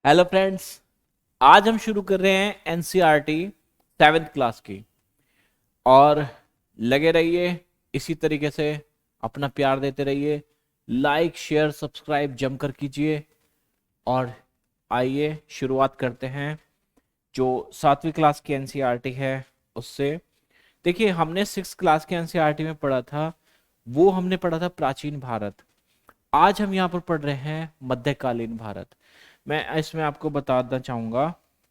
Hello friends. आज हम शुरू कर रहे हैं एनसीईआरटी 7th क्लास की। और लगे रहिए इसी तरीके से, अपना प्यार देते रहिए। लाइक शेयर सब्सक्राइब जमकर कीजिए। और आइए शुरुआत करते हैं जो 7वीं क्लास की एनसीईआरटी है उससे। देखिए, हमने 6th क्लास के एनसीईआरटी में पढ़ा था, वो हमने पढ़ा था प्राचीन भारत। आज हम यहाँ पर पढ़ रहे हैं मध्यकालीन भारत। मैं इसमें आपको बताना चाहूंगा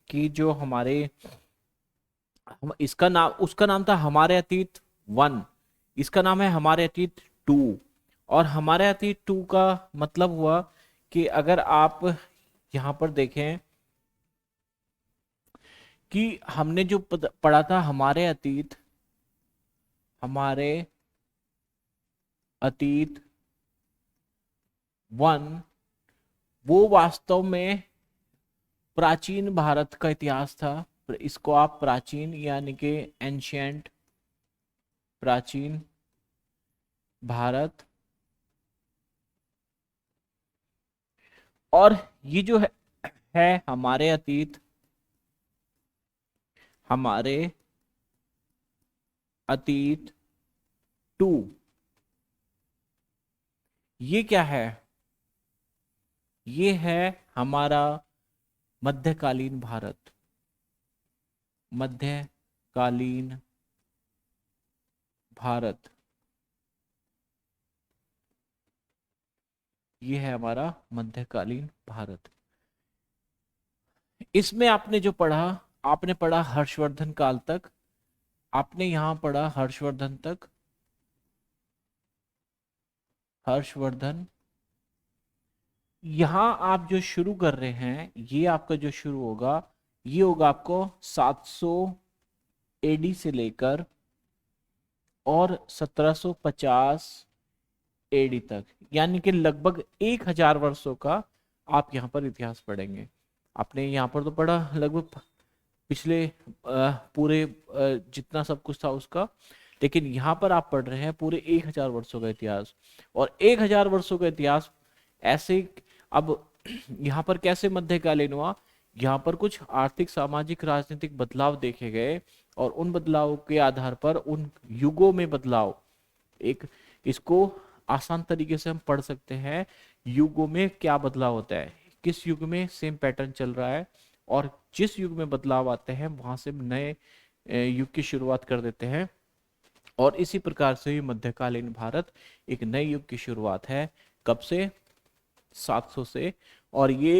कि जो हमारे इसका नाम, उसका नाम था हमारे अतीत 1, इसका नाम है हमारे अतीत 2। और हमारे अतीत 2 का मतलब हुआ कि अगर आप यहाँ पर देखें कि हमने जो पढ़ा था हमारे अतीत 1, वो वास्तव में प्राचीन भारत का इतिहास था। इसको आप प्राचीन यानी कि एंशियंट, प्राचीन भारत। और ये जो है हमारे अतीत 2, ये क्या है? ये है हमारा मध्यकालीन भारत। मध्यकालीन भारत, ये है हमारा मध्यकालीन भारत। इसमें आपने जो पढ़ा, आपने पढ़ा हर्षवर्धन काल तक। आपने यहां पढ़ा हर्षवर्धन तक, हर्षवर्धन। यहां आप जो शुरू कर रहे हैं, ये आपका जो शुरू होगा, ये होगा आपको 700 एडी से लेकर और 1750 एडी तक, यानी कि लगभग 1000 वर्षों का आप यहाँ पर इतिहास पढ़ेंगे। आपने यहाँ पर तो पढ़ा लगभग पिछले पूरे जितना सब कुछ था उसका, लेकिन यहाँ पर आप पढ़ रहे हैं पूरे 1000 वर्षों का इतिहास। और 1000 वर्षों का इतिहास ऐसे। अब यहाँ पर कैसे मध्यकालीन हुआ? यहाँ पर कुछ आर्थिक सामाजिक राजनीतिक बदलाव देखे गए, और उन बदलावों के आधार पर उन युगों में बदलाव, एक इसको आसान तरीके से हम पढ़ सकते हैं, युगों में क्या बदलाव होता है, किस युग में सेम पैटर्न चल रहा है, और जिस युग में बदलाव आते हैं वहां से नए युग की शुरुआत कर देते हैं। और इसी प्रकार से ही मध्यकालीन भारत एक नए युग की शुरुआत है। कब से? 700 से। और ये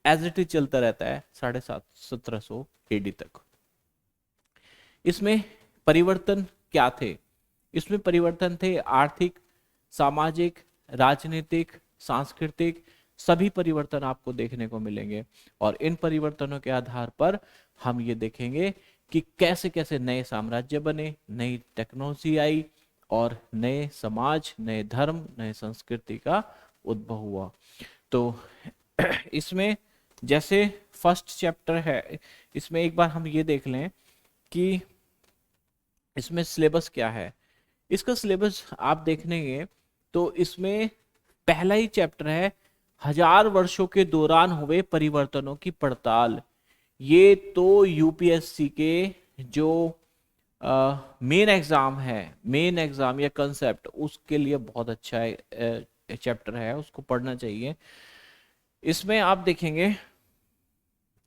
एज इट इज चलता रहता है 750 1700 एडी तक। इसमें परिवर्तन क्या थे? इसमें परिवर्तन थे आर्थिक, सामाजिक, राजनीतिक, सांस्कृतिक, सभी परिवर्तन आपको देखने को मिलेंगे। और इन परिवर्तनों के आधार पर हम ये देखेंगे कि कैसे कैसे नए साम्राज्य बने, नई टेक्नोलॉजी आई, और नए समाज, नए धर्म, नए संस्कृति का उद्भव हुआ। तो इसमें जैसे फर्स्ट चैप्टर है, इसमें एक बार हम ये देख लें कि इसमें सिलेबस क्या है। इसका सिलेबस आप देखेंगे तो इसमें पहला ही चैप्टर है 1000 वर्षों के दौरान हुए परिवर्तनों की पड़ताल। ये तो यूपीएससी के जो मेन एग्जाम है, मेन एग्जाम या कंसेप्ट, उसके लिए बहुत अच्छा चैप्टर है, उसको पढ़ना चाहिए। इसमें आप देखेंगे,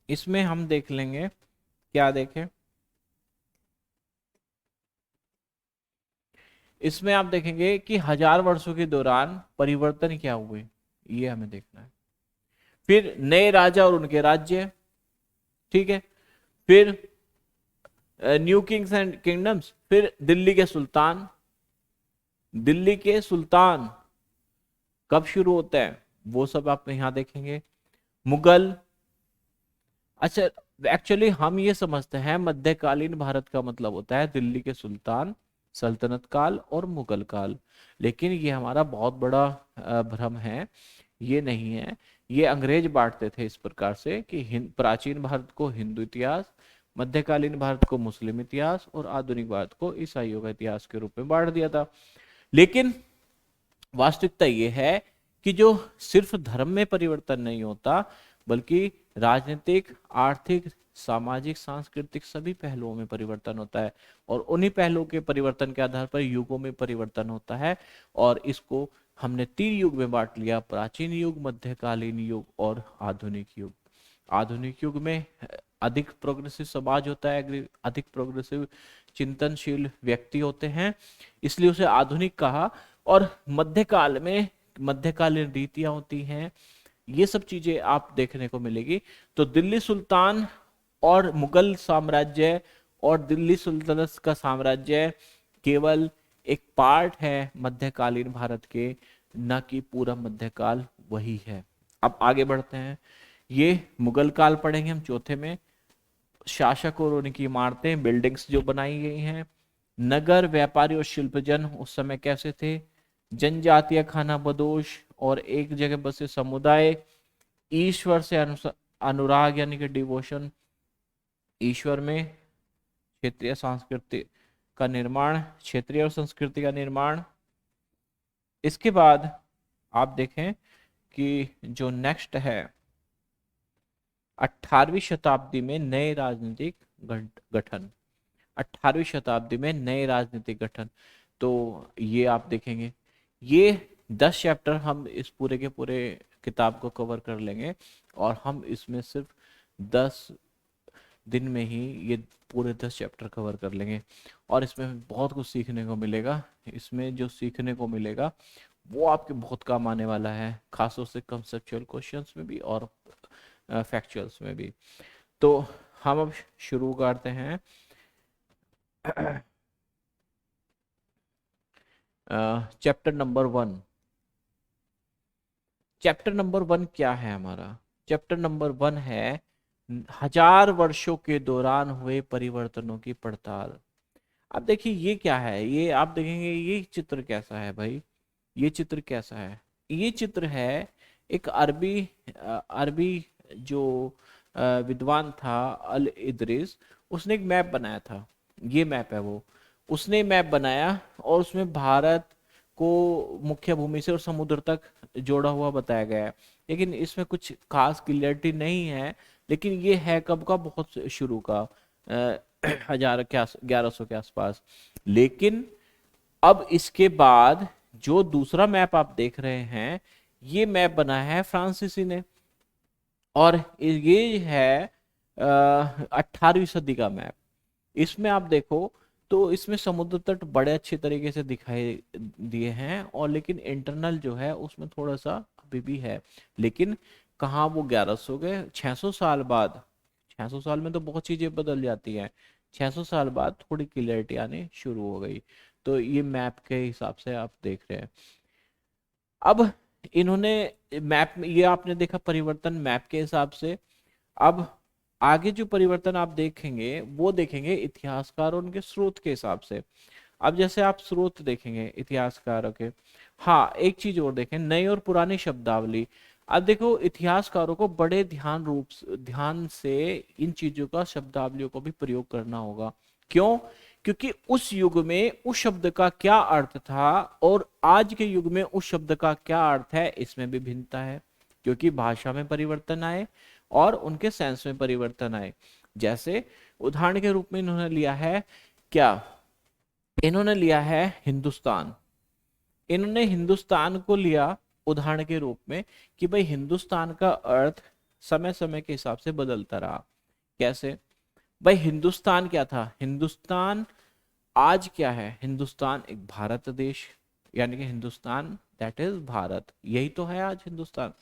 इसमें हम देख लेंगे, क्या देखें, इसमें आप देखेंगे कि 1000 वर्षों के दौरान परिवर्तन क्या हुए, ये हमें देखना है। फिर नए राजा और उनके राज्य, ठीक है। फिर न्यू किंग्स एंड किंगडम्स। फिर दिल्ली के सुल्तान, दिल्ली के सुल्तान कब शुरू होता है, वो सब आप यहां देखेंगे। मुगल। अच्छा, एक्चुअली हम ये समझते हैं मध्यकालीन भारत का मतलब होता है दिल्ली के सुल्तान, सल्तनत काल और मुगल काल। लेकिन ये हमारा बहुत बड़ा भ्रम है, ये नहीं है। ये अंग्रेज बांटते थे इस प्रकार से कि प्राचीन भारत को हिंदू इतिहास, मध्यकालीन भारत को मुस्लिम इतिहास, और आधुनिक भारत को ईसाइयों का इतिहास के रूप में बांट दिया था। लेकिन वास्तविकता यह है कि जो सिर्फ धर्म में परिवर्तन नहीं होता, बल्कि राजनीतिक, आर्थिक, सामाजिक, सांस्कृतिक सभी पहलुओं में परिवर्तन होता है और उन्हीं पहलुओं के परिवर्तन के आधार पर युगों में परिवर्तन होता है। और इसको हमने 3 युग में बांट लिया, प्राचीन युग, मध्यकालीन युग और आधुनिक युग। आधुनिक युग में अधिक प्रोग्रेसिव समाज होता है, अधिक प्रोग्रेसिव चिंतनशील व्यक्ति होते हैं, इसलिए उसे आधुनिक कहा। और मध्यकाल में मध्यकालीन रीतियां होती हैं, ये सब चीजें आप देखने को मिलेगी। तो दिल्ली सुल्तान और मुगल साम्राज्य और दिल्ली सुल्तनत का साम्राज्य केवल एक पार्ट है मध्यकालीन भारत के, न कि पूरा मध्यकाल वही है। अब आगे बढ़ते हैं, ये मुगल काल पढ़ेंगे हम चौथे में। शासक और उनकी इमारतें, बिल्डिंग्स जो बनाई गई हैं। नगर, व्यापारी और शिल्पजन उस समय कैसे थे। जनजातीय खानाबदोश और एक जगह बसे समुदाय। ईश्वर से अनुराग यानी कि डिवोशन, ईश्वर में क्षेत्रीय संस्कृति का निर्माण, क्षेत्रीय और संस्कृति का निर्माण। इसके बाद आप देखें कि जो नेक्स्ट है 18वीं शताब्दी में नए राजनीतिक गठन। 18वीं शताब्दी में नए राजनीतिक गठन, तो ये आप देखेंगे, ये 10 चैप्टर हम इस पूरे के पूरे किताब को कवर कर लेंगे और हम इसमें सिर्फ 10 दिन में ही ये पूरे 10 चैप्टर कवर कर लेंगे और इसमें बहुत कुछ सीखने को मिलेगा। इसमें जो सीखने को मिलेगा वो आपके बहुत काम आने वाला है, खासतौर से कंसेप्चुअल क्वेश्चंस में भी और फैक्चुअल्स में भी। तो हम अब शुरू करते हैं चैप्टर नंबर 1। चैप्टर नंबर 1 क्या है हमारा? चैप्टर नंबर 1 है 1000 वर्षों के दौरान हुए परिवर्तनों की पड़ताल। अब देखिए ये क्या है, ये आप देखेंगे ये चित्र कैसा है भाई, ये चित्र कैसा है? ये चित्र है एक अरबी जो विद्वान था अल इदरिस, उसने एक मैप बनाया था। ये मैप है वो, उसने मैप बनाया और उसमें भारत को मुख्य भूमि से और समुद्र तक जोड़ा हुआ बताया गया है। लेकिन इसमें कुछ खास क्लियरिटी नहीं है, लेकिन ये है कब का, बहुत शुरू का 1100 के आसपास। लेकिन अब इसके बाद जो दूसरा मैप आप देख रहे हैं, ये मैप बना है फ्रांसीसी ने और ये है 18वीं सदी का मैप। इसमें आप देखो तो इसमें समुद्र तट बड़े अच्छे तरीके से दिखाई दिए हैं और लेकिन इंटरनल जो है उसमें थोड़ा सा अभी भी है। लेकिन कहाँ वो 1100 गए, 600 साल बाद, 600 साल में तो बहुत चीजें बदल जाती हैं, 600 साल बाद थोड़ी क्लियरिटी आने शुरू हो गई। तो ये मैप के हिसाब से आप देख रहे हैं। अब इन्होंने मैप में, ये आपने देखा परिवर्तन मैप के हिसाब से। अब आगे जो परिवर्तन आप देखेंगे वो देखेंगे इतिहासकार और उनके स्रोत के हिसाब से। अब जैसे आप स्रोत देखेंगे इतिहासकारों के, हाँ एक चीज और देखें, नई और पुरानी शब्दावली। अब देखो इतिहासकारों को बड़े ध्यान से इन चीजों का, शब्दावलियों को भी प्रयोग करना होगा। क्यों? क्योंकि उस युग में उस शब्द का क्या अर्थ था और आज के युग में उस शब्द का क्या अर्थ है, इसमें भी भिन्नता है। क्योंकि भाषा में परिवर्तन आए और उनके सेंस में परिवर्तन आए। जैसे उदाहरण के रूप में इन्होंने लिया है क्या, इन्होंने लिया है हिंदुस्तान। इन्होंने हिंदुस्तान को लिया उदाहरण के रूप में कि भाई हिंदुस्तान का अर्थ समय समय के हिसाब से बदलता रहा। कैसे भाई? हिंदुस्तान क्या था? हिंदुस्तान आज क्या है? हिंदुस्तान एक भारत देश, यानी कि हिंदुस्तान दैट इज भारत, यही तो है आज हिंदुस्तान।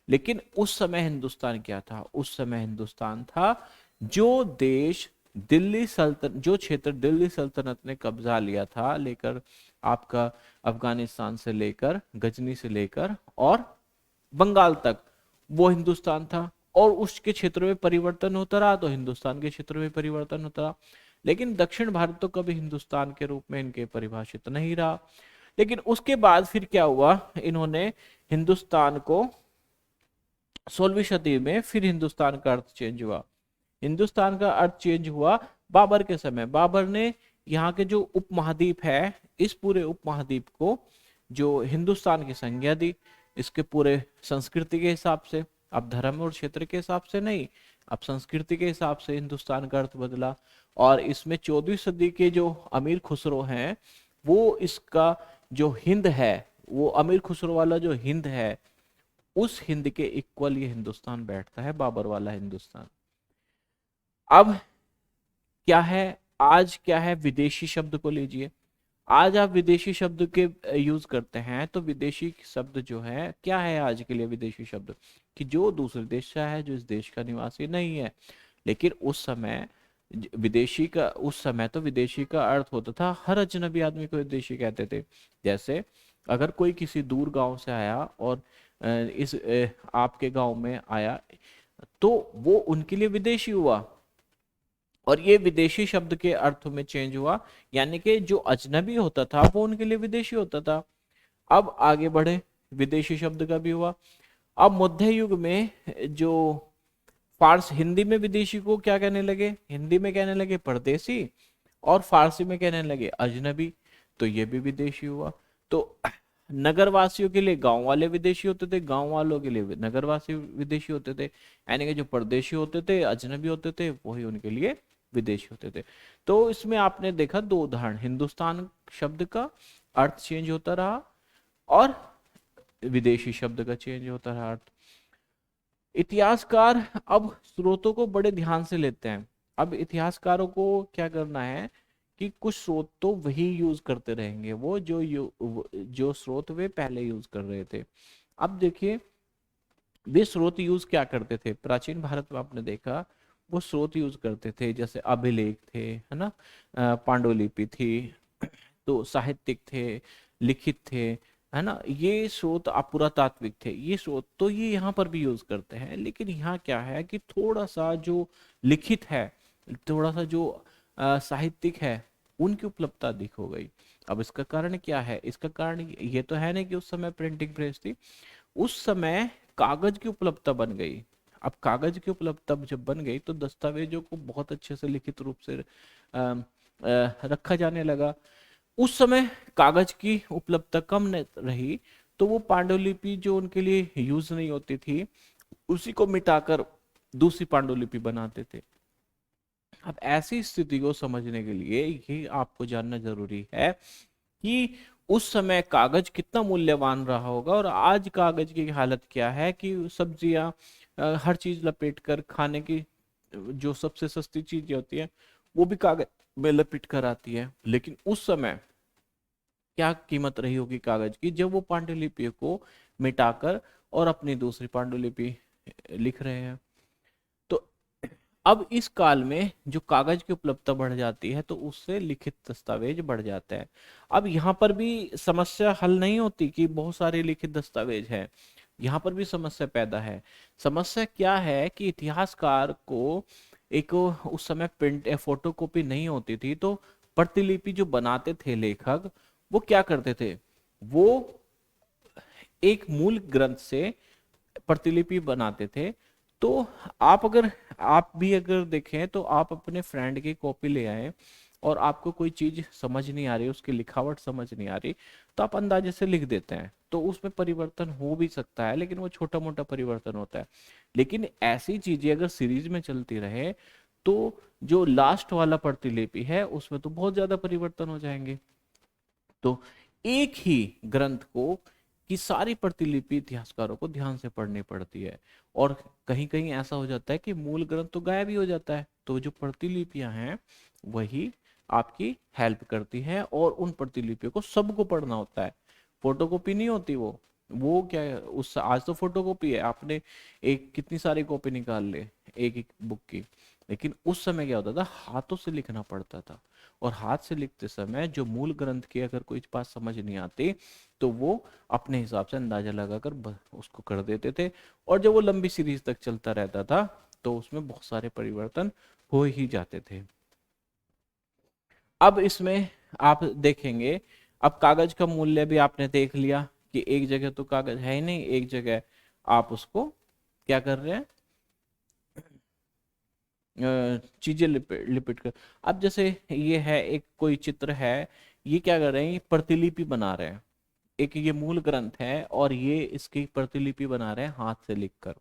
लेकिन उस समय हिंदुस्तान क्या था? उस समय हिंदुस्तान था जो देश जो क्षेत्र दिल्ली सल्तनत ने कब्जा लिया था, लेकर आपका अफगानिस्तान से लेकर, गजनी से लेकर और बंगाल तक, वो हिंदुस्तान था। और उसके क्षेत्र में परिवर्तन होता रहा तो हिंदुस्तान के क्षेत्र में परिवर्तन होता रहा। लेकिन दक्षिण भारत तो कभी हिंदुस्तान के रूप में इनके परिभाषित नहीं रहा। लेकिन उसके बाद फिर क्या हुआ, इन्होंने हिंदुस्तान को 16वीं सदी में फिर हिंदुस्तान का अर्थ चेंज हुआ। हिंदुस्तान का अर्थ चेंज हुआ बाबर के समय। बाबर ने यहाँ के जो उपमहाद्वीप है, इस पूरे उपमहाद्वीप को जो हिंदुस्तान की संज्ञा दी, इसके पूरे संस्कृति के हिसाब से। अब धर्म और क्षेत्र के हिसाब से नहीं, अब संस्कृति के हिसाब से हिंदुस्तान का अर्थ बदला। और इसमें 14वीं सदी के जो अमीर खुसरो हैं, वो इसका जो हिंद है, वो अमीर खुसरो वाला जो हिंद है, उस हिंद के इक्वल ये हिंदुस्तान बैठता है, बाबर वाला हिंदुस्तान। अब क्या है, आज क्या है, विदेशी शब्द को लीजिए। आज आप विदेशी शब्द के यूज करते हैं, तो विदेशी शब्द जो है क्या है आज के लिए विदेशी शब्द, कि जो दूसरे देश से है, जो इस देश का निवासी नहीं है। लेकिन उस समय विदेशी का, उस समय तो विदेशी का अर्थ होता था हर अजनबी आदमी को विदेशी कहते थे। जैसे अगर कोई किसी दूर गांव से आया और आपके गांव में आया, तो वो उनके लिए विदेशी हुआ, और ये विदेशी शब्द के अर्थ में चेंज हुआ, यानी कि जो अजनबी होता था वो उनके लिए विदेशी होता था। अब आगे बढ़े, विदेशी शब्द का भी हुआ। अब मध्य युग में जो फारस, हिंदी में विदेशी को क्या कहने लगे, हिंदी में कहने लगे परदेसी, और फारसी में कहने लगे अजनबी, तो ये भी विदेशी हुआ। तो नगरवासियों के लिए गांव वाले विदेशी होते थे, गांव वालों के लिए नगरवासी विदेशी होते थे, यानी कि जो परदेशी होते थे, अजनबी होते थे, वही उनके लिए विदेशी होते थे। तो इसमें आपने देखा दो उदाहरण, हिंदुस्तान शब्द का अर्थ चेंज होता रहा और विदेशी शब्द का चेंज होता रहा अर्थ। इतिहासकार अब स्रोतों को बड़े ध्यान से लेते हैं। अब इतिहासकारों को क्या करना है कि कुछ स्रोत तो वही यूज करते रहेंगे, वो जो स्रोत वे पहले यूज कर रहे थे। अब देखिए वे स्रोत यूज क्या करते थे, प्राचीन भारत में आपने देखा वो स्रोत यूज करते थे, जैसे अभिलेख थे, है ना, पांडुलिपि थी, तो साहित्यिक थे, लिखित थे, है ना, ये स्रोत पुरातात्विक थे, ये स्रोत तो ये यहाँ पर भी यूज करते हैं। लेकिन यहाँ क्या है कि थोड़ा सा जो लिखित है, थोड़ा सा जो साहित्यिक है, उनकी उपलब्धता अधिक हो गई। अब इसका कारण क्या है, इसका कारण ये तो है नहीं कि उस समय प्रिंटिंग प्रेस थी, उस समय कागज की उपलब्धता बन गई। अब कागज की उपलब्धता जब बन गई तो दस्तावेजों को बहुत अच्छे से लिखित रूप से रखा जाने लगा। उस समय कागज की उपलब्धता कम न रही, तो वो पांडुलिपि जो उनके लिए यूज नहीं होती थी, उसी को मिटाकर दूसरी पांडुलिपि बनाते थे। अब ऐसी स्थिति को समझने के लिए ये आपको जानना जरूरी है कि उस समय कागज कितना मूल्यवान रहा होगा और आज कागज की हालत क्या है, कि सब्जियां, हर चीज लपेट कर खाने की जो सबसे सस्ती चीजें होती है वो भी कागज में लपेट कर आती है। लेकिन उस समय क्या कीमत रही होगी कागज की, जब वो पांडुलिपि को मिटाकर और अपनी दूसरी पांडुलिपि लिख रहे हैं। तो अब इस काल में जो कागज की उपलब्धता बढ़ जाती है, तो उससे लिखित दस्तावेज बढ़ जाता है। अब यहाँ पर भी समस्या हल नहीं होती कि बहुत सारे लिखित दस्तावेज हैं, यहाँ पर भी समस्या पैदा है। समस्या क्या है कि इतिहासकार को एक, उस समय प्रिंट फोटोकॉपी नहीं होती थी, तो प्रतिलिपि जो बनाते थे लेखक, वो क्या करते थे, वो एक मूल ग्रंथ से प्रतिलिपि बनाते थे। तो आप भी अगर देखें तो आप अपने फ्रेंड की कॉपी ले आए और आपको कोई चीज समझ नहीं आ रही, उसकी लिखावट समझ नहीं आ रही, तो आप अंदाजे से लिख देते हैं, तो उसमें परिवर्तन हो भी सकता है, लेकिन वो छोटा मोटा परिवर्तन होता है। लेकिन ऐसी चीजें अगर सीरीज में चलती रहे, तो जो लास्ट वाला प्रतिलिपि है उसमें तो बहुत ज्यादा परिवर्तन हो जाएंगे। तो एक ही ग्रंथ को की सारी प्रतिलिपि इतिहासकारों को ध्यान से पढ़नी पड़ती है, और कहीं कहीं ऐसा हो जाता है कि मूल ग्रंथ तो गायब ही हो जाता है, तो जो प्रतिलिपियां हैं वही आपकी हेल्प करती हैं, और उन प्रतिलिपियों को सबको पढ़ना होता है, फोटोकॉपी नहीं होती वो क्या है, उस आज तो फोटोकॉपी है, आपने एक कितनी सारी कॉपी निकाल ले एक एक बुक की। लेकिन उस समय क्या होता था, हाथों से लिखना पड़ता था, और हाथ से लिखते समय जो मूल ग्रंथ की अगर कोई बात समझ नहीं आती, तो वो अपने हिसाब से अंदाजा लगाकर उसको कर देते थे, और जब वो लंबी सीरीज तक चलता रहता था तो उसमें बहुत सारे परिवर्तन हो ही जाते थे। अब इसमें आप देखेंगे, अब कागज का मूल्य भी आपने देख लिया कि एक जगह तो कागज है ही नहीं, एक जगह आप उसको क्या कर रहे हैं, चीजें लिपट लिपट कर। अब जैसे ये है, एक कोई चित्र है, ये क्या कर रहे हैं, ये प्रतिलिपि बना रहे हैं, एक ये मूल ग्रंथ है और ये इसकी प्रतिलिपि बना रहे हैं हाथ से लिखकर।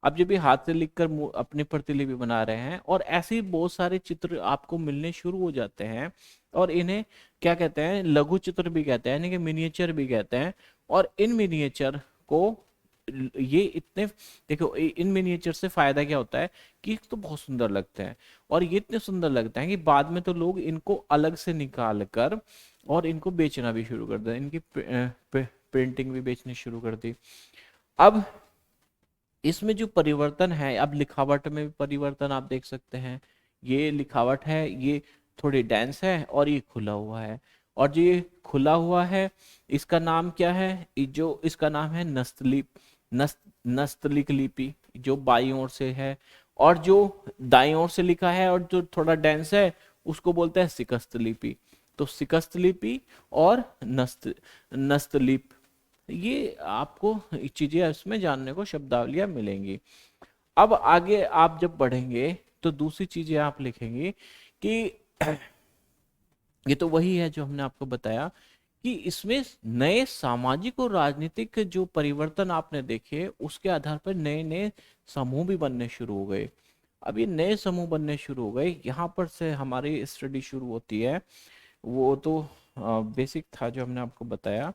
आप जब भी हाथ से लिखकर अपनी प्रतिलिपि बना रहे हैं, और ऐसे ही बहुत सारे चित्र आपको मिलने शुरू हो जाते हैं, और इन्हें क्या कहते हैं, लघु चित्र भी कहते हैं, यानी कि मिनिएचर भी कहते हैं। और इन मिनिएचर को ये इतने, देखो इन मिनिएचर से फायदा क्या होता है कि एक तो बहुत सुंदर लगते हैं, और ये इतने सुंदर लगते हैं कि बाद में तो लोग इनको अलग से निकाल कर और इनको बेचना भी शुरू कर दें, इनकी प्रिंटिंग भी बेचनी शुरू कर दी। अब इसमें जो परिवर्तन है, अब लिखावट में भी परिवर्तन आप देख सकते हैं। ये लिखावट है, ये थोड़ी डेंस है, और ये खुला हुआ है। और जो ये खुला हुआ है, इसका नाम क्या है, जो इसका नाम है नस्तलिप, नस्तलिक लिपि, जो बाईं ओर से है। और जो दाईं ओर से लिखा है और जो थोड़ा डेंस है, उसको बोलते हैं सिकस्त लिपि। तो सिकस्त लिपि और नस्तलिप, ये आपको चीजें इसमें जानने को, शब्दावलियां मिलेंगी। अब आगे आप जब बढ़ेंगे तो दूसरी चीजें आप लिखेंगे कि ये तो वही है जो हमने आपको बताया कि इसमें नए सामाजिक और राजनीतिक जो परिवर्तन आपने देखे, उसके आधार पर नए नए समूह भी बनने शुरू हो गए। अब ये नए समूह बनने शुरू हो गए, यहाँ पर से हमारी स्टडी शुरू होती है। वो तो बेसिक था जो हमने आपको बताया।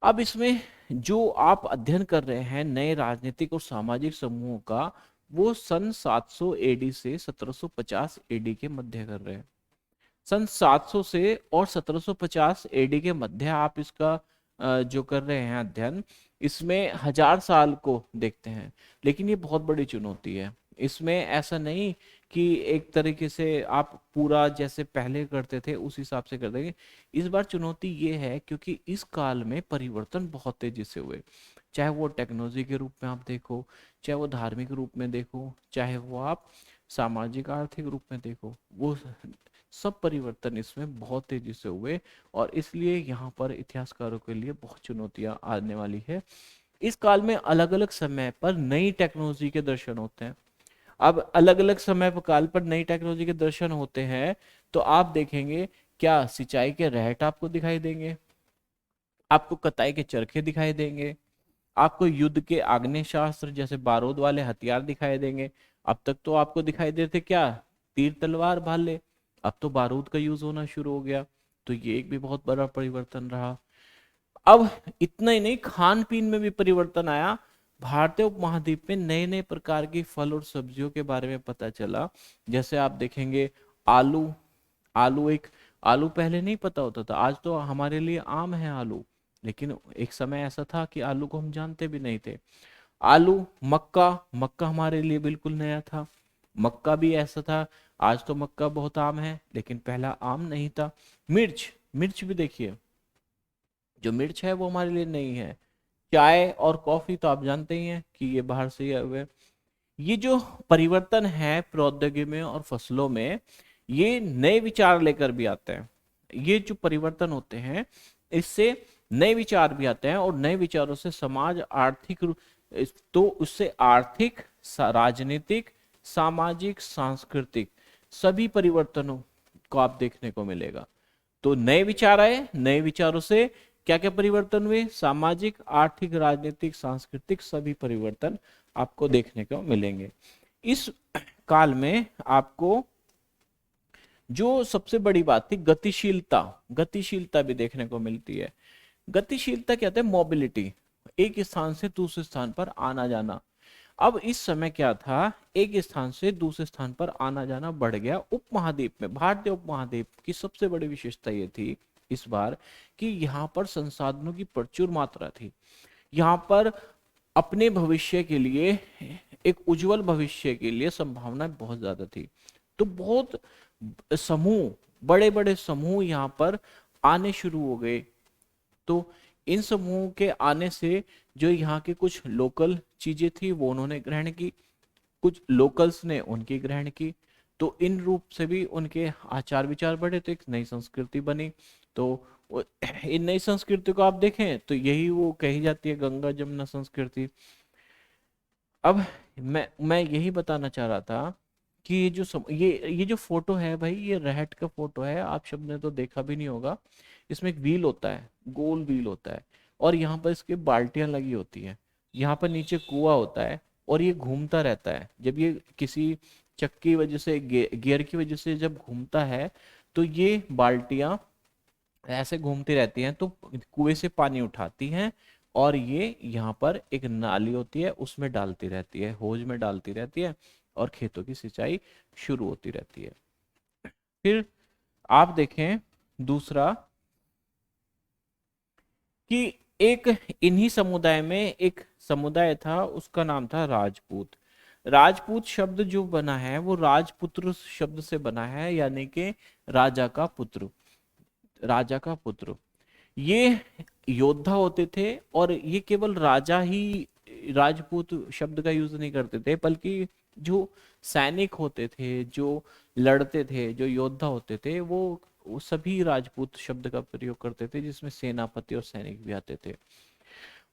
अब इसमें जो आप अध्ययन कर रहे हैं नए राजनीतिक और सामाजिक समूहों का, वो सन 700 एडी से 1750 एडी के मध्य कर रहे हैं। सन 700 से और 1750 एडी के मध्य आप इसका जो कर रहे हैं अध्ययन, इसमें 1000 साल को देखते हैं। लेकिन ये बहुत बड़ी चुनौती है। इसमें ऐसा नहीं कि एक तरीके से आप पूरा जैसे पहले करते थे उस हिसाब से कर देंगे। इस बार चुनौती ये है क्योंकि इस काल में परिवर्तन बहुत तेजी से हुए, चाहे वो टेक्नोलॉजी के रूप में आप देखो, चाहे वो धार्मिक रूप में देखो, चाहे वो आप सामाजिक आर्थिक रूप में देखो, वो सब परिवर्तन इसमें बहुत तेजी से हुए। और इसलिए यहाँ पर इतिहासकारों के लिए बहुत चुनौतियां आने वाली है। इस काल में अलग अलग समय पर नई टेक्नोलॉजी के दर्शन होते हैं। अब अलग अलग समय पर काल पर नई टेक्नोलॉजी के दर्शन होते हैं, तो आप देखेंगे क्या सिंचाई के रहट आपको दिखाई देंगे, आपको कताई के चरखे दिखाई देंगे, आपको युद्ध के आग्नेय शास्त्र जैसे बारूद वाले हथियार दिखाई देंगे। अब तक तो आपको दिखाई देते क्या, तीर तलवार भाले, अब तो बारूद का यूज होना शुरू हो गया। तो ये एक भी बहुत बड़ा परिवर्तन रहा। अब इतना ही नहीं, खान पीन में भी परिवर्तन आया। भारतीय उपमहाद्वीप में नए नए प्रकार की फल और सब्जियों के बारे में पता चला। जैसे आप देखेंगे आलू, आलू पहले नहीं पता होता था, आज तो हमारे लिए आम है आलू। लेकिन एक समय ऐसा था कि आलू को हम जानते भी नहीं थे। आलू, मक्का, मक्का हमारे लिए बिल्कुल नया था। मक्का भी ऐसा था, आज तो मक्का बहुत आम है लेकिन पहला आम नहीं था। मिर्च, मिर्च भी देखिए, जो मिर्च है वो हमारे लिए नहीं है। चाय और कॉफी तो आप जानते ही हैं कि ये बाहर से आए हुए। ये जो परिवर्तन है प्रौद्योगिकी में और फसलों में, ये नए विचार लेकर भी आते हैं। ये जो परिवर्तन होते हैं, इससे नए विचार भी आते हैं, और नए विचारों से समाज आर्थिक तो उससे आर्थिक, राजनीतिक, सामाजिक, सांस्कृतिक सभी परिवर्तनों को आप देखने को मिलेगा। तो नए विचार आए, नए विचारों से क्या क्या परिवर्तन हुए, सामाजिक, आर्थिक, राजनीतिक, सांस्कृतिक सभी परिवर्तन आपको देखने को मिलेंगे। इस काल में आपको जो सबसे बड़ी बात थी गतिशीलता, गतिशीलता भी देखने को मिलती है। गतिशीलता क्या होता है, मोबिलिटी, एक स्थान से दूसरे स्थान पर आना जाना। अब इस समय क्या था, एक स्थान से दूसरे स्थान पर आना जाना बढ़ गया। उपमहाद्वीप में, भारतीय उपमहाद्वीप की सबसे बड़ी विशेषता ये थी इस बार कि यहाँ पर संसाधनों की प्रचुर मात्रा थी। यहाँ पर अपने भविष्य के लिए, एक उज्जवल भविष्य के लिए संभावना बहुत ज्यादा थी। तो बहुत समूह, बड़े बड़े समूह यहाँ पर आने शुरू हो गए। तो इन समूहों के आने से जो यहाँ के कुछ लोकल चीजें थी वो उन्होंने ग्रहण की, कुछ लोकल्स ने उनकी ग्रहण की। तो इन रूप से भी उनके आचार विचार बढ़े, तो एक नई संस्कृति बनी। तो इन नई संस्कृति को आप देखें तो यही वो कही जाती है गंगा जमुना संस्कृति। अब मैं यही बताना चाह रहा था कि ये जो फोटो है भाई, ये रहट का फोटो है। आप शब्द ने तो देखा भी नहीं होगा। इसमें एक व्हील होता है, गोल व्हील होता है, और यहाँ पर इसके बाल्टियां लगी होती हैं। यहाँ पर नीचे कुआं होता है, और ये घूमता रहता है। जब ये किसी चक्की की वजह से, गियर की वजह से जब घूमता है, तो ये बाल्टियां ऐसे घूमती रहती हैं, तो कुएं से पानी उठाती हैं और ये यहाँ पर एक नाली होती है उसमें डालती रहती है, होज में डालती रहती है, और खेतों की सिंचाई शुरू होती रहती है। फिर आप देखें दूसरा कि एक इन्हीं समुदाय में एक समुदाय था, उसका नाम था राजपूत। राजपूत शब्द जो बना है वो राजपुत्र शब्द से बना है, यानी कि राजा का पुत्र, राजा का पुत्र। ये योद्धा होते थे, और ये केवल राजा ही राजपूत शब्द का यूज नहीं करते थे, बल्कि जो सैनिक होते थे, जो लड़ते थे, जो योद्धा होते थे, वो सभी राजपूत शब्द का प्रयोग करते थे, जिसमें सेनापति और सैनिक भी आते थे।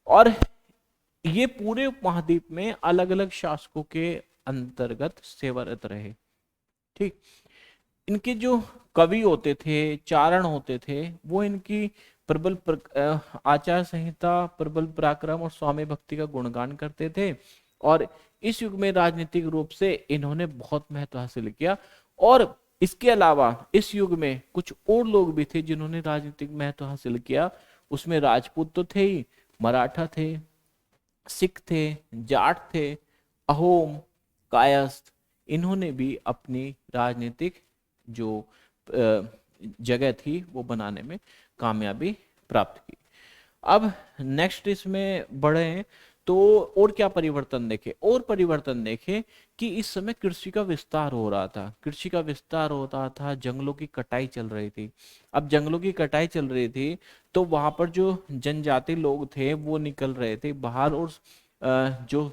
और ये पूरे उपमहाद्वीप में अलग अलग शासकों के अंतर्गत सेवारत रहे। ठीक, इनके जो कवि होते थे, चारण होते थे, वो इनकी प्रबल आचार संहिता, प्रबल पराक्रम और स्वामी भक्ति का गुणगान करते थे। और इस युग में राजनीतिक रूप से इन्होंने बहुत महत्व हासिल किया। और इसके अलावा इस युग में कुछ और लोग भी थे जिन्होंने राजनीतिक महत्व हासिल किया। उसमें राजपूत तो थे ही, मराठा थे, सिख थे, जाट थे, अहोम, कायस्थ, इन्होंने भी अपनी राजनीतिक जो जगह थी वो बनाने में कामयाबी प्राप्त की। अब नेक्स्ट इसमें बढ़े हैं, तो और क्या परिवर्तन देखे, और परिवर्तन देखे कि इस समय कृषि का विस्तार हो रहा था, कृषि का विस्तार हो रहा था, जंगलों की कटाई चल रही थी। अब जंगलों की कटाई चल रही थी, तो वहां पर जो जनजाति लोग थे वो निकल रहे थे बाहर, और जो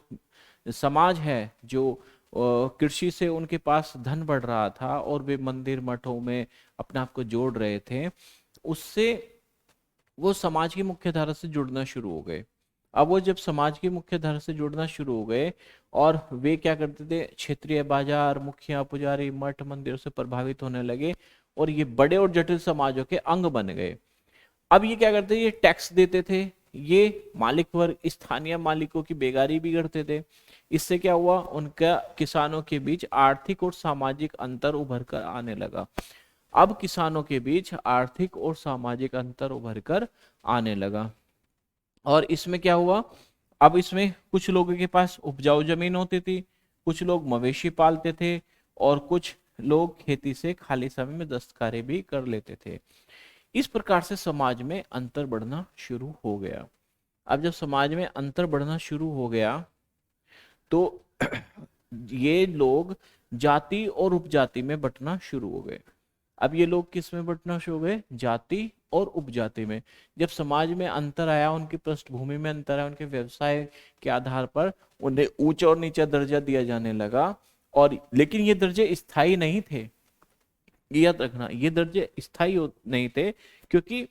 समाज है, जो कृषि से उनके पास धन बढ़ रहा था और वे मंदिर मठों में अपने आप को जोड़ रहे थे, उससे वो समाज की मुख्य धारा से जुड़ना शुरू हो गए। अब वो जब समाज की मुख्य धारा से जुड़ना शुरू हो गए, और वे क्या करते थे, क्षेत्रीय बाजार, मुखिया, पुजारी, मठ, मंदिरों से प्रभावित होने लगे, और ये बड़े और जटिल समाजों के अंग बन गए। अब ये क्या करते, ये टैक्स देते थे, ये मालिक वर्ग स्थानीय मालिकों की बेगारी भी करते थे। इससे क्या हुआ, उनका किसानों के बीच आर्थिक और सामाजिक अंतर उभर कर आने लगा। अब किसानों के बीच आर्थिक और सामाजिक अंतर उभर कर आने लगा। और इसमें क्या हुआ, अब इसमें कुछ लोगों के पास उपजाऊ जमीन होती थी, कुछ लोग मवेशी पालते थे, और कुछ लोग खेती से खाली समय में दस्तकारें भी कर लेते थे। इस प्रकार से समाज में अंतर बढ़ना शुरू हो गया। अब जब समाज में अंतर बढ़ना शुरू हो गया, तो ये लोग जाति और उपजाति में बंटना शुरू हो गए। अब ये लोग किस में बंटना शुरू हो गए, जाति और उपजाति में। जब समाज में अंतर आया, उनकी पृष्ठभूमि में अंतर आया, उनके व्यवसाय के आधार पर उन्हें ऊंचा और नीचा दर्जा दिया जाने लगा। और लेकिन ये दर्जे स्थायी नहीं थे, याद रखना, ये दर्जे स्थायी नहीं थे, क्योंकि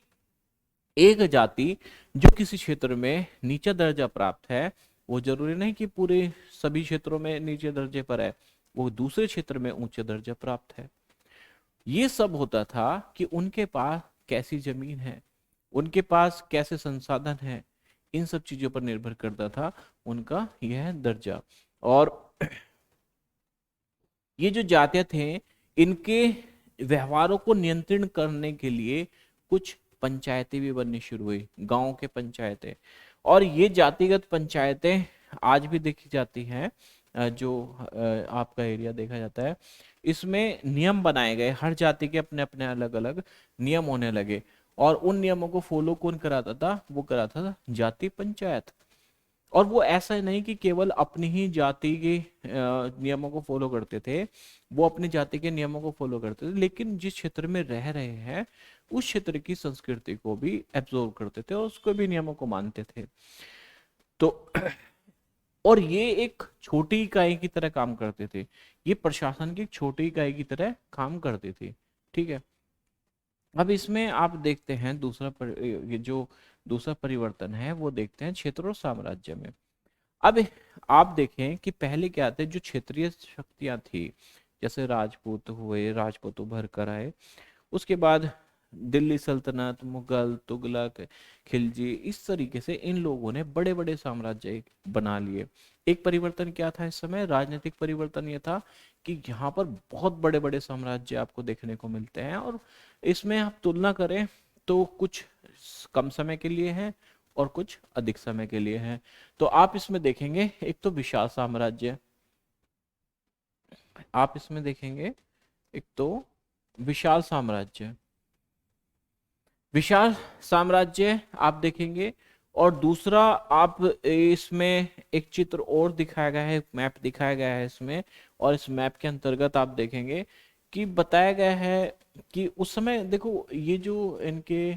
एक जाति जो किसी क्षेत्र में नीचा दर्जा प्राप्त है, वो जरूरी नहीं कि पूरे सभी क्षेत्रों में नीचे दर्जे पर है, वो दूसरे क्षेत्र में ऊंचे दर्जा प्राप्त है। ये सब होता था कि उनके पास कैसी जमीन है, उनके पास कैसे संसाधन है, इन सब चीजों पर निर्भर करता था उनका यह दर्जा। और ये जो जातियां थे, इनके व्यवहारों को नियंत्रण करने के लिए कुछ पंचायतें भी बननी शुरू हुई, गांव के पंचायतें। और ये जातिगत पंचायतें आज भी देखी जाती हैं, जो आपका एरिया देखा जाता है, इसमें नियम बनाए गए, हर जाति के अपने अपने अलग अलग नियम होने लगे। और उन नियमों को फॉलो कौन कराता था, वो कराता था जाति पंचायत। और वो ऐसा नहीं कि केवल अपनी ही जाति के नियमों को फॉलो करते थे, वो अपनी जाति के नियमों को फॉलो करते थे, लेकिन जिस क्षेत्र में रह रहे हैं उस क्षेत्र की संस्कृति को भी एब्जॉर्व करते थे और उसको भी नियमों को मानते थे। तो और ये एक छोटी इकाई की तरह काम करते थे, ये प्रशासन की एक छोटी इकाई की तरह काम करती थी। ठीक है, अब इसमें आप देखते हैं ये जो दूसरा परिवर्तन है वो देखते हैं क्षेत्र और साम्राज्य में। अब आप देखें कि पहले क्या थे, जो क्षेत्रीय शक्तियां थी, जैसे राजपूत हुए, राजपूत उभर कर आए, उसके बाद दिल्ली सल्तनत, मुगल, तुगलक, खिलजी, इस तरीके से इन लोगों ने बड़े बड़े साम्राज्य बना लिए। एक परिवर्तन क्या था इस समय, राजनीतिक परिवर्तन ये था कि यहाँ पर बहुत बड़े बड़े साम्राज्य आपको देखने को मिलते हैं, और इसमें आप तुलना करें तो कुछ कम समय के लिए हैं और कुछ अधिक समय के लिए हैं। तो आप इसमें देखेंगे एक तो विशाल साम्राज्य, आप इसमें देखेंगे एक तो विशाल साम्राज्य, विशाल साम्राज्य आप देखेंगे। और दूसरा आप इसमें एक चित्र और दिखाया गया है, मैप दिखाया गया है इसमें, और इस मैप के अंतर्गत आप देखेंगे कि बताया गया है कि उस समय देखो ये जो इनके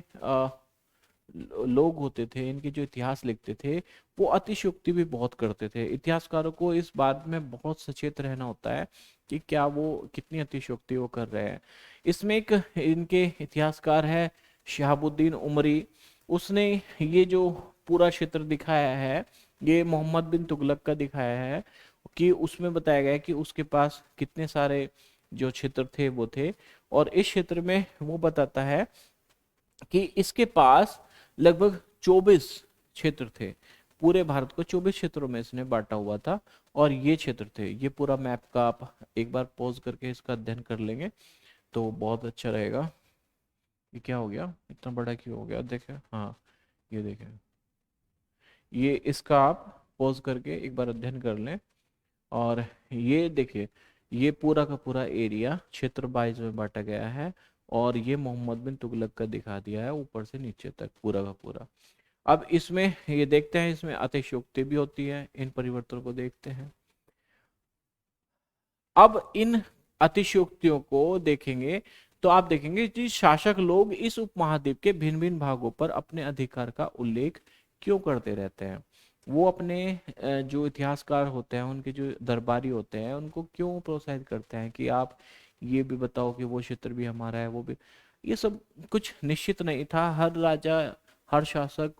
लोग होते थे, इनके जो इतिहास लिखते थे, वो अतिशयोक्ति भी बहुत करते थे। इतिहासकारों को इस बात में बहुत सचेत रहना होता है कि क्या वो कितनी अतिशयोक्ति वो कर रहे हैं। इसमें एक इनके इतिहासकार है शहाबुद्दीन उमरी, उसने ये जो पूरा क्षेत्र दिखाया है ये मोहम्मद बिन तुगलक का दिखाया है, कि उसमें बताया गया है कि उसके पास कितने सारे जो क्षेत्र थे वो थे। और इस क्षेत्र में वो बताता है कि इसके पास लगभग 24 क्षेत्र थे, पूरे भारत को 24 क्षेत्रों में इसने बांटा हुआ था, और ये क्षेत्र थे। ये पूरा मैप का आप एक बार पॉज करके इसका अध्ययन कर लेंगे तो बहुत अच्छा रहेगा। ये क्या हो गया, इतना बड़ा क्यों हो गया, देखे, हाँ ये देखें, ये इसका आप पॉज करके एक बार अध्ययन कर लें। और ये देखिए, ये पूरा का पूरा एरिया क्षेत्र 22 में बांटा गया है, और ये मोहम्मद बिन तुगलक का दिखा दिया है ऊपर से नीचे तक पूरा का पूरा। अब इसमें ये देखते हैं, इसमें अतिशयोक्ति भी होती है, इन परिवर्तनों को देखते हैं। अब इन अतिशयोक्तियों को देखेंगे तो आप देखेंगे कि शासक लोग इस उपमहाद्वीप के भिन्न भिन्न भागों पर अपने अधिकार का उल्लेख क्यों करते रहते हैं। वो अपने जो इतिहासकार होते हैं, उनके जो दरबारी होते हैं, उनको क्यों प्रोत्साहित करते हैं कि आप ये भी बताओ कि वो क्षेत्र भी हमारा है, वो भी। ये सब कुछ निश्चित नहीं था, हर राजा, हर शासक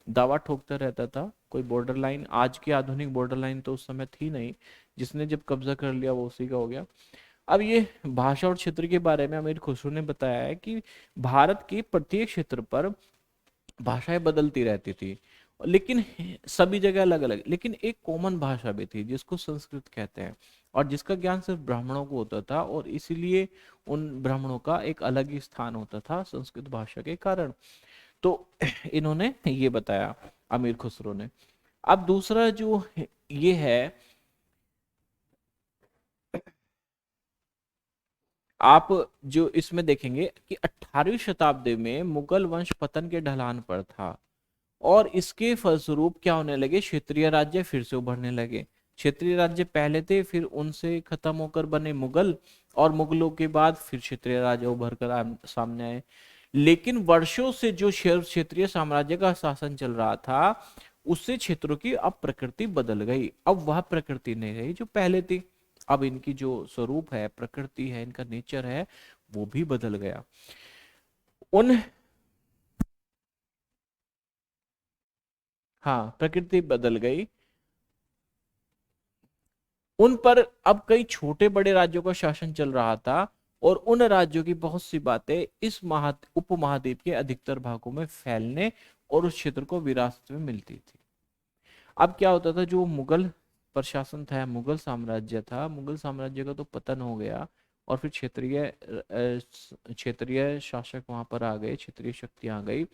दावा ठोकता रहता था। कोई बॉर्डर लाइन, आज की आधुनिक बॉर्डर लाइन तो उस समय थी नहीं, जिसने जब कब्जा कर लिया वो उसी का हो गया। अब ये भाषा और क्षेत्र के बारे में अमीर खुसरो ने बताया है कि भारत के प्रत्येक क्षेत्र पर भाषाएं बदलती रहती थी, लेकिन सभी जगह अलग अलग, लेकिन एक कॉमन भाषा भी थी जिसको संस्कृत कहते हैं, और जिसका ज्ञान सिर्फ ब्राह्मणों को होता था, और इसीलिए उन ब्राह्मणों का एक अलग ही स्थान होता था संस्कृत भाषा के कारण। तो इन्होंने ये बताया अमीर खुसरो ने। अब दूसरा जो ये है, आप जो इसमें देखेंगे कि 18वीं शताब्दी में मुगल वंश पतन के ढलान पर था, और इसके फलस्वरूप क्या होने लगे, क्षेत्रीय राज्य फिर से उभरने लगे। क्षेत्रीय राज्य पहले थे, फिर उनसे खत्म होकर बने मुगल, और मुगलों के बाद फिर क्षेत्रीय राज्य उभर कर सामने आए। लेकिन वर्षों से जो क्षेत्रीय साम्राज्य का शासन चल रहा था, उससे क्षेत्रों की अब प्रकृति बदल गई। अब वह प्रकृति नहीं रही जो पहले थी, अब इनकी जो स्वरूप है, प्रकृति है, इनका नेचर है, वो भी बदल गया। उन हाँ, प्रकृति बदल गई। उन पर अब कई छोटे बड़े राज्यों का शासन चल रहा था, और उन राज्यों की बहुत सी बातें इस उपमहाद्वीप के अधिकतर भागों में फैलने और उस क्षेत्र को विरासत में मिलती थी। अब क्या होता था, जो मुगल प्रशासन था, मुगल साम्राज्य था, मुगल साम्राज्य का तो पतन हो गया, और फिर क्षेत्रीय शासक वहां पर आ गए, क्षेत्रीय शक्ति आ गई।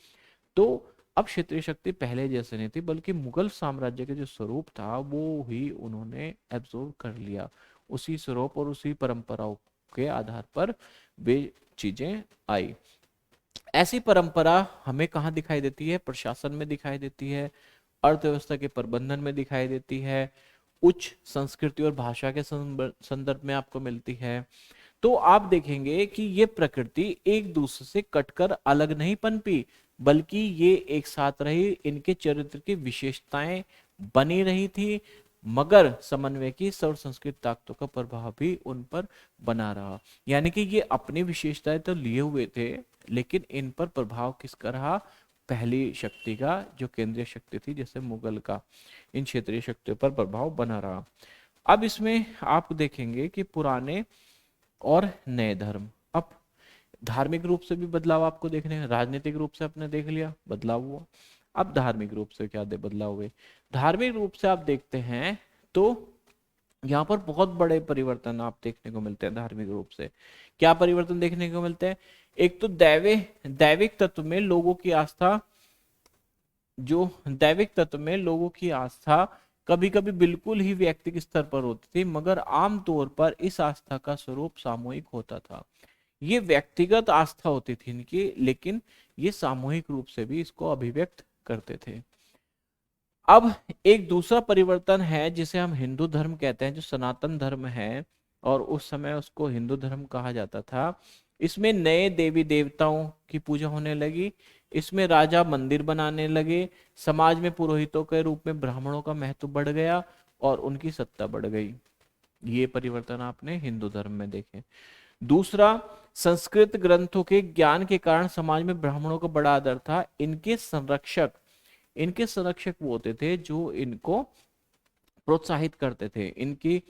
तो अब क्षेत्रीय शक्ति पहले जैसे नहीं थी, बल्कि मुगल साम्राज्य के जो स्वरूप था वो ही उन्होंने एब्जॉर्व कर लिया। उसी स्वरूप और उसी परंपराओं के आधार पर वे चीजें आई। ऐसी परंपरा हमें कहाँ दिखाई देती है, प्रशासन में दिखाई देती है, अर्थव्यवस्था के प्रबंधन में दिखाई देती है, उच्च संस्कृति और भाषा के संदर्भ में आपको मिलती है। तो आप देखेंगे कि ये प्रकृति एक दूसरे से कटकर अलग नहीं पनपी, बल्कि ये एक साथ रही, इनके चरित्र की विशेषताएं बनी रही थी, मगर समन्वय की सर्व संस्कृत ताकतों का प्रभाव भी उन पर बना रहा। यानी कि ये अपनी विशेषताएं तो लिए हुए थे, लेकिन इन पर प्रभाव किसका रहा, पहली शक्ति का, जो केंद्रीय शक्ति थी जैसे मुगल का, इन क्षेत्रीय शक्तियों पर प्रभाव बना रहा। अब इसमें आप देखेंगे कि पुराने और नए धर्म। अब धार्मिक रूप से भी बदलाव आपको देखने हैं, राजनीतिक रूप से आपने देख लिया बदलाव हुआ। अब धार्मिक रूप से क्या दे बदलाव हुए, धार्मिक रूप से आप देखते हैं तो यहाँ पर बहुत बड़े परिवर्तन आप देखने को मिलते हैं धार्मिक रूप से। क्या परिवर्तन देखने को मिलते हैं, एक तो दैविक तत्व में लोगों की आस्था, जो दैविक तत्व में लोगों की आस्था कभी कभी बिल्कुल ही व्यक्तिगत स्तर पर होती थी, मगर आमतौर पर इस आस्था का स्वरूप सामूहिक होता था। ये व्यक्तिगत आस्था होती थी इनकी, लेकिन ये सामूहिक रूप से भी इसको अभिव्यक्त करते थे। अब एक दूसरा परिवर्तन है जिसे हम हिंदू धर्म कहते हैं, जो सनातन धर्म है, और उस समय उसको हिंदू धर्म कहा जाता था। इसमें नए देवी देवताओं की पूजा होने लगी, इसमें राजा मंदिर बनाने लगे, समाज में पुरोहितों के रूप में ब्राह्मणों का महत्व बढ़ गया और उनकी सत्ता बढ़ गई। ये परिवर्तन आपने हिंदू धर्म में देखे। दूसरा, संस्कृत ग्रंथों के ज्ञान के कारण समाज में ब्राह्मणों का बड़ा आदर था। इनके संरक्षक वो होते थे जो इनको प्रोत्साहित करते थे, इनकी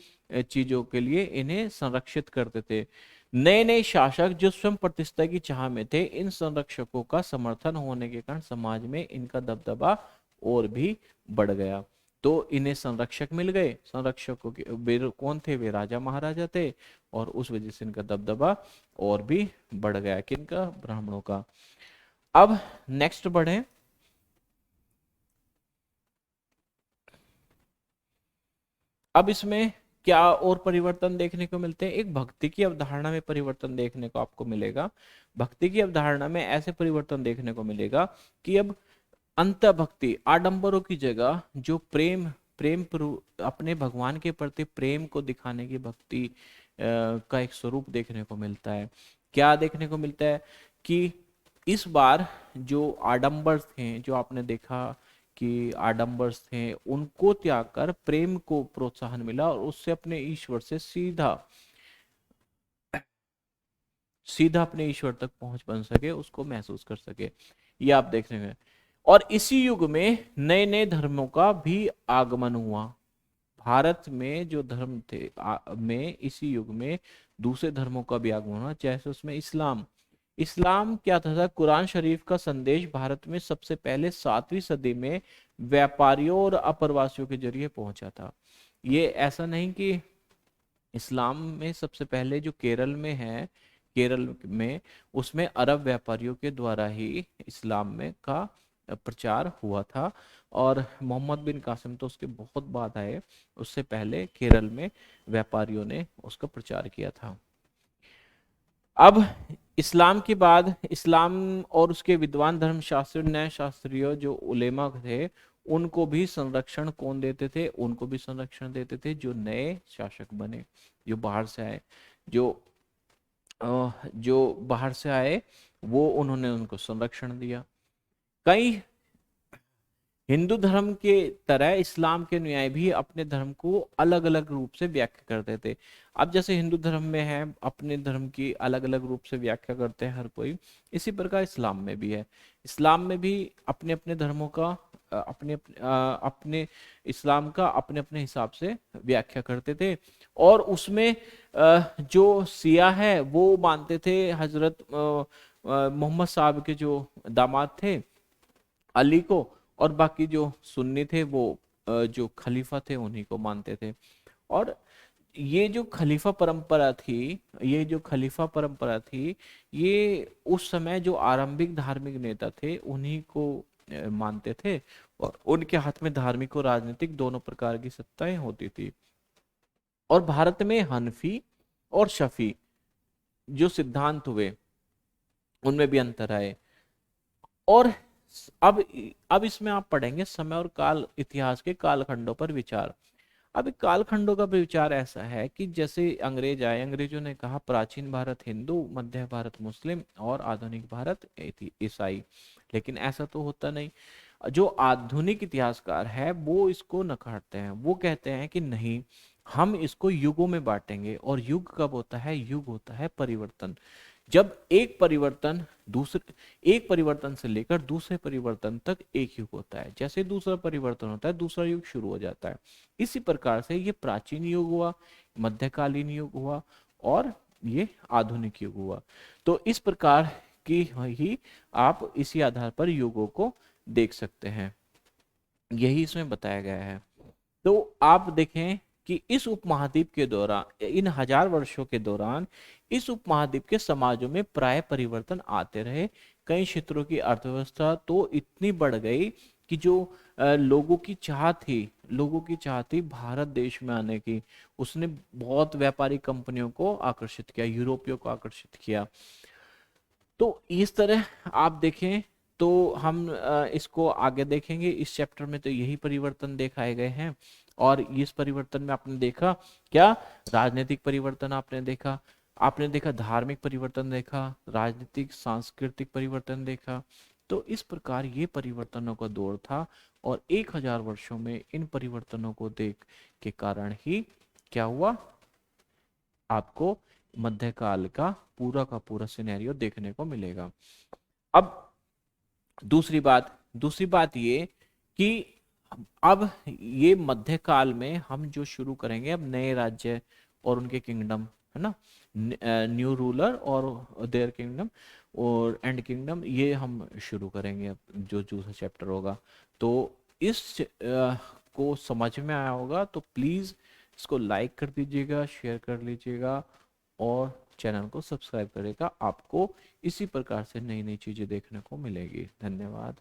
चीजों के लिए इन्हें संरक्षित करते थे। नए नए शासक जो स्वयं प्रतिष्ठा की चाह में थे, इन संरक्षकों का समर्थन होने के कारण समाज में इनका दबदबा और भी बढ़ गया। तो इन्हें संरक्षक मिल गए, संरक्षकों के वे कौन थे, वे राजा महाराजा थे, और उस वजह से इनका दबदबा और भी बढ़ गया, किनका, ब्राह्मणों का। अब नेक्स्ट बढ़े, अब इसमें क्या और परिवर्तन देखने को मिलते हैं, एक भक्ति की अवधारणा में परिवर्तन देखने को आपको मिलेगा। भक्ति की अवधारणा में ऐसे परिवर्तन देखने को मिलेगा कि अब अंत भक्ति, आडंबरों की जगह जो अपने भगवान के प्रति प्रेम को दिखाने की भक्ति का एक स्वरूप देखने को मिलता है। क्या देखने को मिलता है कि इस बार जो आडंबर थे, जो आपने देखा कि आडंबर थे, उनको त्याग कर प्रेम को प्रोत्साहन मिला और उससे अपने ईश्वर से सीधा सीधा अपने ईश्वर तक पहुंच बन सके, उसको महसूस कर सके। ये आप देख रहे हैं। और इसी युग में नए नए धर्मों का भी आगमन हुआ। भारत में जो धर्म थे में इसी युग में दूसरे धर्मों का भी आगमन हुआ, जैसे उसमें इस्लाम। इस्लाम क्या था, कुरान शरीफ का संदेश भारत में सबसे पहले 7वीं सदी में व्यापारियों और अप्रवासियों के जरिए पहुंचा था। ये ऐसा नहीं कि इस्लाम में सबसे पहले जो केरल में है, केरल में उसमें अरब व्यापारियों के द्वारा ही इस्लाम में का प्रचार हुआ था, और मोहम्मद बिन कासिम तो उसके बहुत बाद आए, उससे पहले केरल में व्यापारियों ने उसका प्रचार किया था। अब इस्लाम के बाद इस्लाम और उसके विद्वान धर्मशास्त्री, न्याय शास्त्रियों जो उलेमा थे, उनको भी संरक्षण कौन देते थे, उनको भी संरक्षण देते थे जो नए शासक बने, जो बाहर से आए, जो बाहर से आए, वो उन्होंने उनको संरक्षण दिया। कई हिंदू धर्म के तरह इस्लाम के न्याय भी अपने धर्म को अलग अलग रूप से व्याख्या करते थे। अब जैसे हिंदू धर्म में है अपने धर्म की अलग अलग रूप से व्याख्या करते हैं हर कोई, इसी प्रकार इस्लाम में भी है। इस्लाम में भी अपने अपने धर्मों का अपने इस्लाम का अपने अपने हिसाब से व्याख्या करते थे। और उसमें जो सिया है वो मानते थे हजरत मोहम्मद साहब के जो दामाद थे अली को, और बाकी जो सुन्नी थे वो जो खलीफा थे उन्हीं को मानते थे। और ये जो खलीफा परंपरा थी, ये उस समय जो आरंभिक धार्मिक नेता थे उन्हीं को मानते थे, और उनके हाथ में धार्मिक और राजनीतिक दोनों प्रकार की सत्ताएं होती थी। और भारत में हनफी और शफी जो सिद्धांत हुए उनमें भी अंतर आए। और अब इसमें आप पढ़ेंगे समय और काल, इतिहास के कालखंडों पर विचार। अब कालखंडों का भी विचार ऐसा है कि जैसे अंग्रेज आए, अंग्रेजों ने कहा प्राचीन भारत हिंदू, मध्य भारत मुस्लिम और आधुनिक भारत ईसाई, लेकिन ऐसा तो होता नहीं। जो आधुनिक इतिहासकार है वो इसको नकारते हैं, वो कहते हैं कि नहीं, हम इसको युगों में बांटेंगे, और युग कब होता है, युग होता है परिवर्तन, जब एक परिवर्तन से लेकर दूसरे परिवर्तन तक एक युग होता है, जैसे दूसरा परिवर्तन होता है दूसरा युग शुरू हो जाता है। इसी प्रकार से ये प्राचीन युग हुआ, मध्यकालीन युग हुआ और ये आधुनिक युग हुआ। तो इस प्रकार की ही आप इसी आधार पर युगों को देख सकते हैं, यही इसमें बताया गया है। तो आप देखें कि इस उपमहाद्वीप के दौरान, इन 1000 वर्षों के दौरान इस उपमहाद्वीप के समाजों में प्राय परिवर्तन आते रहे। कई क्षेत्रों की अर्थव्यवस्था तो इतनी बढ़ गई कि जो लोगों की चाह थी, भारत देश में आने की, उसने बहुत व्यापारी कंपनियों को आकर्षित किया, यूरोपियों को आकर्षित किया। तो इस तरह आप देखें तो हम इसको आगे देखेंगे इस चैप्टर में, तो यही परिवर्तन दिखाए गए हैं। और इस परिवर्तन में आपने देखा क्या, राजनीतिक परिवर्तन आपने देखा धार्मिक परिवर्तन देखा, राजनीतिक सांस्कृतिक परिवर्तन देखा। तो इस प्रकार ये परिवर्तनों का दौर था, और 1000 वर्षों में इन परिवर्तनों को देख के कारण ही क्या हुआ, आपको मध्यकाल का पूरा सिनेरियो देखने को मिलेगा। अब दूसरी बात ये कि अब ये मध्यकाल में हम जो शुरू करेंगे अब नए राज्य और उनके किंगडम, है ना, न्यू रूलर और देयर किंगडम और एंड किंगडम, ये हम शुरू करेंगे अब जो दूसरा चैप्टर होगा। तो इस को समझ में आया होगा तो प्लीज़ इसको लाइक कर दीजिएगा, शेयर कर लीजिएगा और चैनल को सब्सक्राइब करेगा। आपको इसी प्रकार से नई नई चीज़ें देखने को मिलेगी। धन्यवाद।